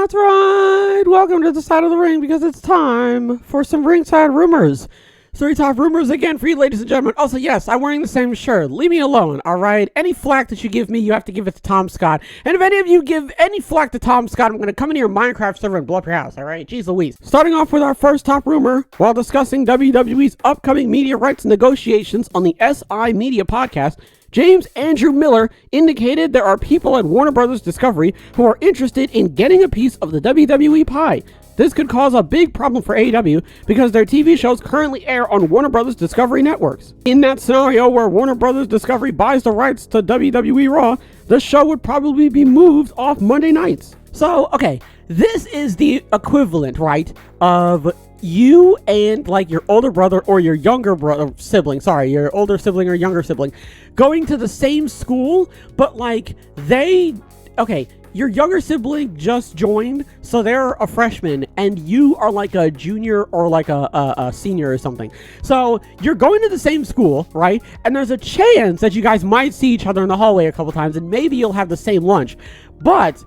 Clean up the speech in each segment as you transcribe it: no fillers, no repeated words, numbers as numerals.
That's right. Welcome to the side of the ring because it's time for some ringside rumors. 3 top rumors again for you, ladies and gentlemen. Also, yes, I'm wearing the same shirt. Leave me alone, all right? Any flack that you give me, you have to give it to Tom Scott. And if any of you give any flack to Tom Scott, I'm going to come into your Minecraft server and blow up your house, all right? Jeez Louise. Starting off with our first top rumor, while discussing WWE's upcoming media rights negotiations on the SI Media podcast, James Andrew Miller indicated there are people at Warner Bros. Discovery who are interested in getting a piece of the WWE pie. This could cause a big problem for AEW because their TV shows currently air on Warner Bros. Discovery networks. In that scenario where Warner Bros. Discovery buys the rights to WWE Raw, the show would probably be moved off Monday nights. So, okay, this is the equivalent, right, of you and like your older brother or your younger brother sibling, sorry, your older sibling or younger sibling, going to the same school, but like your younger sibling just joined, so they're a freshman, and you are like a junior or like a senior or something. So you're going to the same school, right? And there's a chance that you guys might see each other in the hallway a couple times, and maybe you'll have the same lunch. But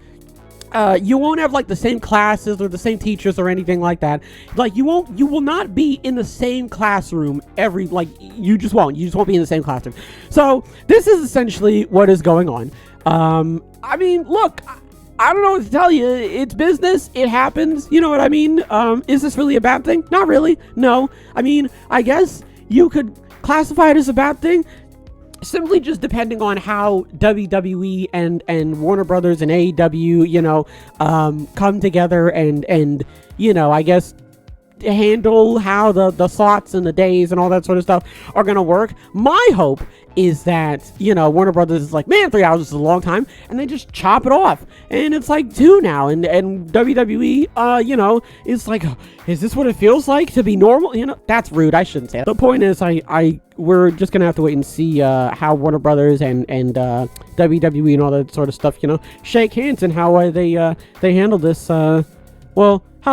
you won't have like the same classes or the same teachers or anything like that. Like you will not be in the same classroom you just won't be in the same classroom. So this is essentially what is going on. I mean, look, I don't know what to tell you. It's business. It happens. You know what I mean? Is this really a bad thing? Not really. No. I mean, I guess you could classify it as a bad thing. Simply just depending on how WWE and Warner Brothers and AEW, come together and I guess handle how the slots and the days and all that sort of stuff are going to work. My hope is that, Warner Brothers is like, man, 3 hours is a long time, and they just chop it off. And it's like 2 now, and WWE, is like, is this what it feels like to be normal? That's rude. I shouldn't say that. The point is, we're just going to have to wait and see how Warner Brothers and WWE and all that sort of stuff, shake hands and how they handle this, how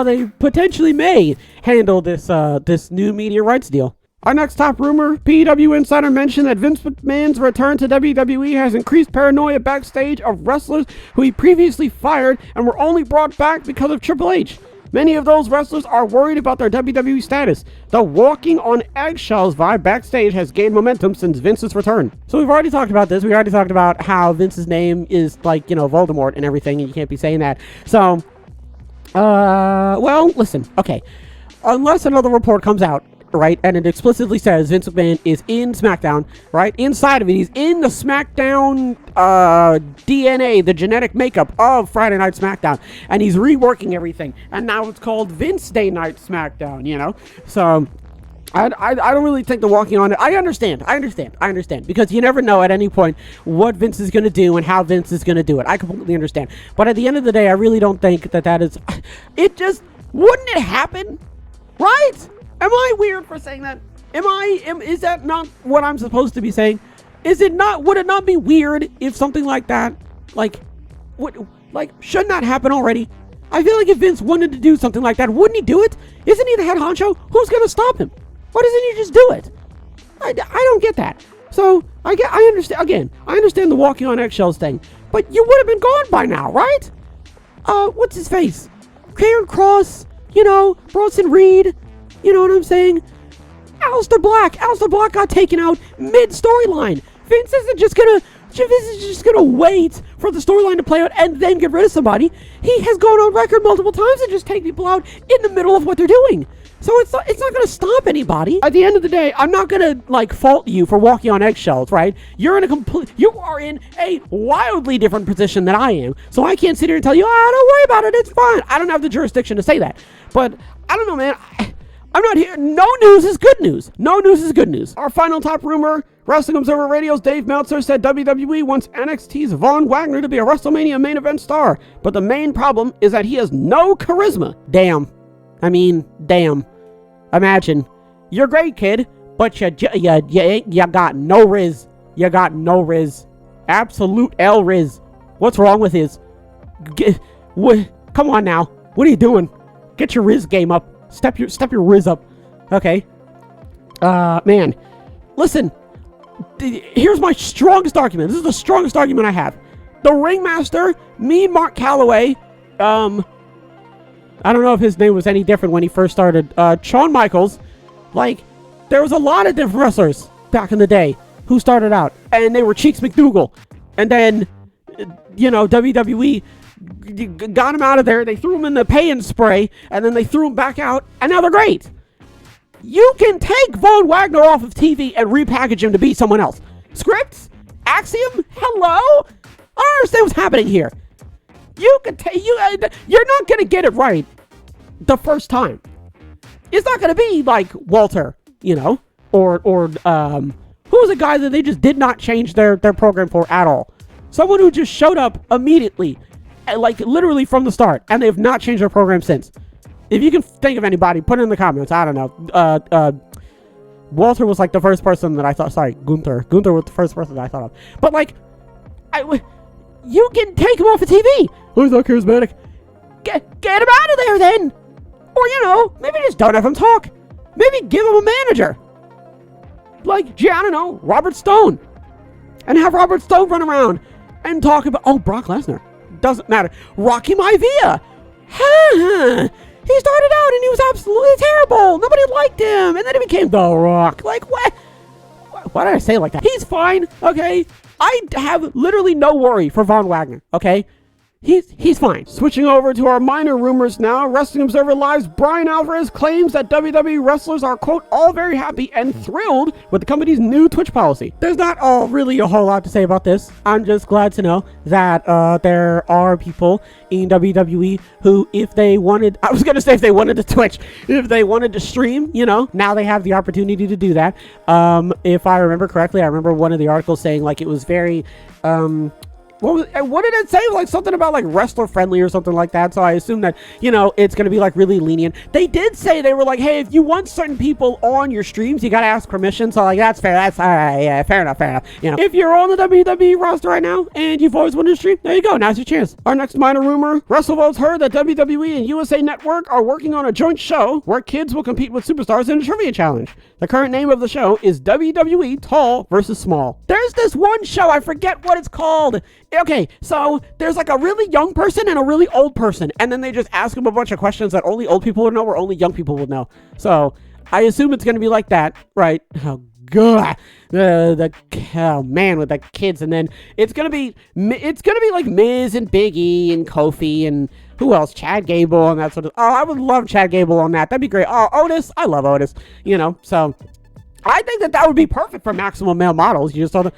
they potentially may handle this new media rights deal. Our next top rumor, PW Insider mentioned that Vince McMahon's return to WWE has increased paranoia backstage of wrestlers who he previously fired and were only brought back because of Triple H. Many of those wrestlers are worried about their WWE status. The walking on eggshells vibe backstage has gained momentum since Vince's return. So we've already talked about this. We already talked about how Vince's name is like, Voldemort and everything, and you can't be saying that. So, listen, okay. Unless another report comes out, right, and it explicitly says Vince McMahon is in SmackDown, right? Inside of it, he's in the SmackDown DNA, the genetic makeup of Friday Night SmackDown, and he's reworking everything, and now it's called Vince Day Night SmackDown, So I don't really think the walking on it. I understand, because you never know at any point what Vince is going to do and how Vince is going to do it. I completely understand. But at the end of the day, I really don't think that is, wouldn't it happen, right? Am I weird for saying that? Is that not what I'm supposed to be saying? Would it not be weird if something like that, shouldn't that happen already? I feel like if Vince wanted to do something like that, wouldn't he do it? Isn't he the head honcho? Who's going to stop him? Why doesn't he just do it? I don't get that. So, I understand the walking on eggshells thing, but you would have been gone by now, right? What's his face? Karen Cross, Bronson Reed, you know what I'm saying? Aleister Black got taken out mid-storyline. Vince isn't just gonna wait for the storyline to play out and then get rid of somebody. He has gone on record multiple times and just take people out in the middle of what they're doing. So it's not gonna stop anybody. At the end of the day, I'm not gonna fault you for walking on eggshells, right? You are in a wildly different position than I am. So I can't sit here and tell you, don't worry about it, it's fine. I don't have the jurisdiction to say that. But I don't know, man. I'm not here. No news is good news. No news is good news. Our final top rumor, Wrestling Observer Radio's Dave Meltzer said WWE wants NXT's Von Wagner to be a WrestleMania main event star, but the main problem is that he has no charisma. Damn. Imagine. You're great, kid, but you got no riz. You got no riz. Absolute L riz. What's wrong with his? Come on now. What are you doing? Get your riz game up. Step your riz up. Okay. Man. Listen. Here's my strongest argument. This is the strongest argument I have. The ringmaster, me and Mark Calloway, I don't know if his name was any different when he first started. Shawn Michaels, like, there was a lot of different wrestlers back in the day who started out, and they were Cheeks McDougal. And then, WWE got him out of there. They threw him in the pay and spray, and then they threw him back out, and now they're great. You can take Von Wagner off of TV and repackage him to be someone else. Scripts? Axiom? Hello? I don't understand what's happening here. You can you're not going to get it right the first time. It's not going to be like Walter, or who was a guy that they just did not change their program for at all. Someone who just showed up immediately, like literally from the start, and they have not changed their program since. If you can think of anybody, put it in the comments. I don't know. Walter was like the first person that I thought. Sorry, Gunther. Gunther was the first person that I thought of. But like, you can take him off of TV. Oh, he's not charismatic. Get him out of there then. Or, maybe just don't have him talk. Maybe give him a manager. Like, I don't know, Robert Stone. And have Robert Stone run around and talk about, Brock Lesnar. Doesn't matter. Rocky Maivia. He started out and he was absolutely terrible. Nobody liked him. And then he became The Rock. Like, what? Why did I say it like that? He's fine, okay? I have literally no worry for Von Wagner, okay? He's fine. Switching over to our minor rumors now. Wrestling Observer Live's Brian Alvarez claims that WWE wrestlers are, quote, all very happy and thrilled with the company's new Twitch policy. There's not really a whole lot to say about this. I'm just glad to know that there are people in WWE who, if they wanted, I was going to say if they wanted to Twitch, if they wanted to stream, now they have the opportunity to do that. If I remember correctly, I remember one of the articles saying like it was very, what did it say? Like something about like wrestler friendly or something like that. So I assume that, it's going to be like really lenient. They did say they were like, hey, if you want certain people on your streams, you got to ask permission. So like, that's fair. That's all right. Yeah, fair enough. If you're on the WWE roster right now and you've always wanted to stream, there you go. Now's your chance. Our next minor rumor, WrestleVotes heard that WWE and USA Network are working on a joint show where kids will compete with superstars in a trivia challenge. The current name of the show is WWE Tall versus Small. There's this one show, I forget what it's called. Okay, so there's like a really young person and a really old person, and then they just ask them a bunch of questions that only old people would know or only young people would know. So I assume it's going to be like that, right? Oh, God. Man with the kids, and then it's gonna be like Miz and Big E and Kofi and who else? Chad Gable and that sort of. Oh, I would love Chad Gable on that. That'd be great. Oh, Otis, I love Otis. So I think that would be perfect for Maximum Male Models. You just saw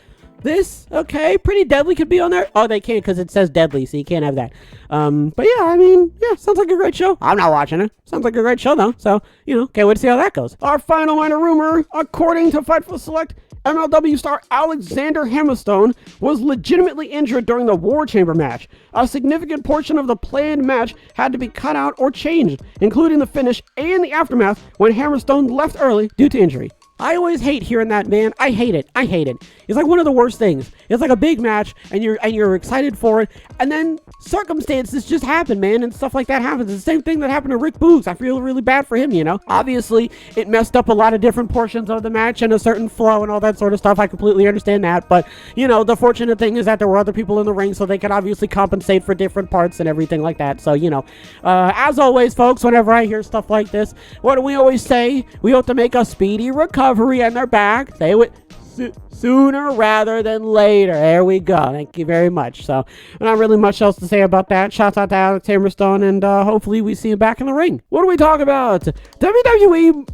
okay, Pretty Deadly could be on there. Oh, they can't because it says Deadly, so you can't have that. But yeah, sounds like a great show. I'm not watching it. Sounds like a great show though. So can't wait to see how that goes. Our final minor rumor, according to Fightful Select, MLW star Alexander Hammerstone was legitimately injured during the War Chamber match. A significant portion of the planned match had to be cut out or changed, including the finish and the aftermath when Hammerstone left early due to injury. I always hate hearing that, man. I hate it. It's like one of the worst things. It's like a big match, and you're excited for it, and then circumstances just happen, man, and stuff like that happens. It's the same thing that happened to Rick Boogs. I feel really bad for him, Obviously, it messed up a lot of different portions of the match and a certain flow and all that sort of stuff. I completely understand that, but, the fortunate thing is that there were other people in the ring, so they could obviously compensate for different parts and everything like that. So, as always, folks, whenever I hear stuff like this, what do we always say? We hope to make a speedy recovery, and they're back. Say it sooner rather than later. There we go. Thank you very much. So, not really much else to say about that. Shouts out to Alex Hammerstone, and hopefully we see him back in the ring. What do we talk about? WWE,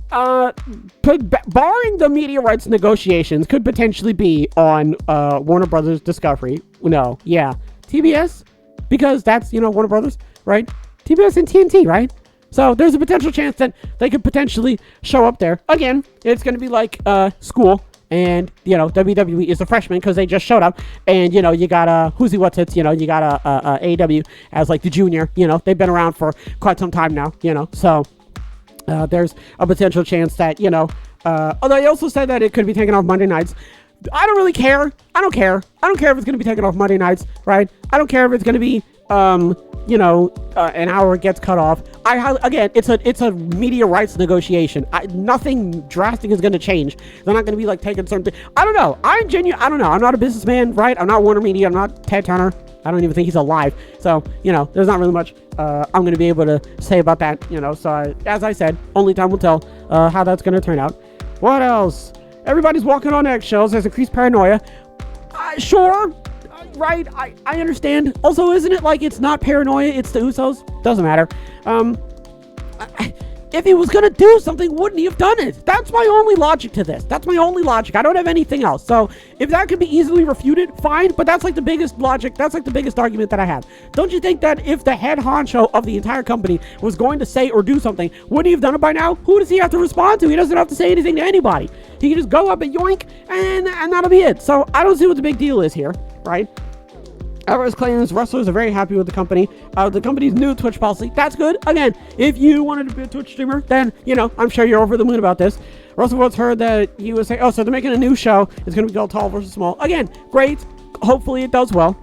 barring the media rights negotiations, could potentially be on Warner Brothers Discovery. No, yeah, TBS, because that's Warner Brothers, right? TBS and TNT, right? So there's a potential chance that they could potentially show up there. Again, it's going to be like school, and WWE is a freshman because they just showed up, and you got who's he what's it's you got AEW as like the junior. They've been around for quite some time now. So there's a potential chance that although he also said that it could be taken off Monday nights. I don't really care. I don't care if it's going to be taken off Monday nights, right? I don't care if it's going to be an hour gets cut off. Again, it's a media rights negotiation. Nothing drastic is going to change. They're not going to be like taking certain things. I don't know. I don't know. I'm not a businessman, right? I'm not Warner Media. I'm not Ted Turner. I don't even think he's alive. So, there's not really much I'm going to be able to say about that, So, as I said, only time will tell how that's going to turn out. What else? Everybody's walking on eggshells. There's increased paranoia. Sure. Right. I understand. Also, isn't it like it's not paranoia, it's the Usos? Doesn't matter. If he was going to do something, wouldn't he have done it? That's my only logic to this. That's my only logic. I don't have anything else. So if that can be easily refuted, fine. But that's like the biggest logic. That's like the biggest argument that I have. Don't you think that if the head honcho of the entire company was going to say or do something, wouldn't he have done it by now? Who does he have to respond to? He doesn't have to say anything to anybody. He can just go up and yoink, and that'll be it. So I don't see what the big deal is here, right? Everest claims wrestlers are very happy with the company. The company's new Twitch policy. That's good. Again, if you wanted to be a Twitch streamer, then, I'm sure you're over the moon about this. Russell once heard that he was saying, so they're making a new show. It's going to be called Tall versus Small. Again, great. Hopefully it does well,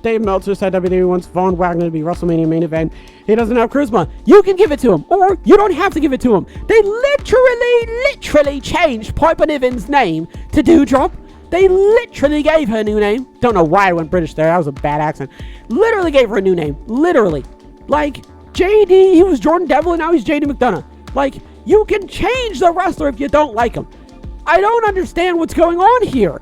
Dave Meltzer said WWE wants Von Wagner to be WrestleMania main event. He doesn't have charisma. You can give it to him, or you don't have to give it to him. They literally changed Piper Niven's name to Doudrop. They literally gave her a new name. Don't know why I went British there. That was a bad accent. Literally gave her a new name. Literally. Like, JD, he was Jordan Devil, and now he's JD McDonough. Like, you can change the wrestler if you don't like him. I don't understand what's going on here.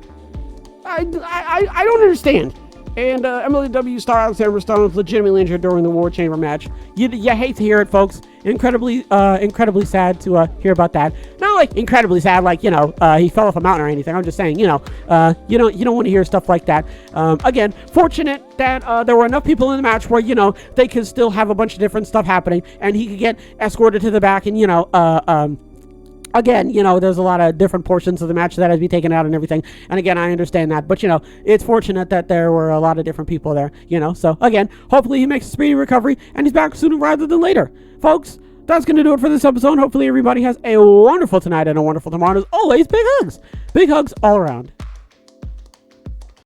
I don't understand. And Emily W. star Alexander Stone was legitimately injured during the War Chamber match. You hate to hear it, folks. Incredibly sad to hear about that. Not like incredibly sad, like, he fell off a mountain or anything. I'm just saying, you don't want to hear stuff like that. Again, fortunate that there were enough people in the match where, they could still have a bunch of different stuff happening, and he could get escorted to the back, and, again, there's a lot of different portions of the match that had to be taken out and everything. And again, I understand that. But, it's fortunate that there were a lot of different people there, So, again, hopefully he makes a speedy recovery and he's back sooner rather than later. Folks, that's going to do it for this episode. Hopefully everybody has a wonderful tonight and a wonderful tomorrow. As always, big hugs. Big hugs all around.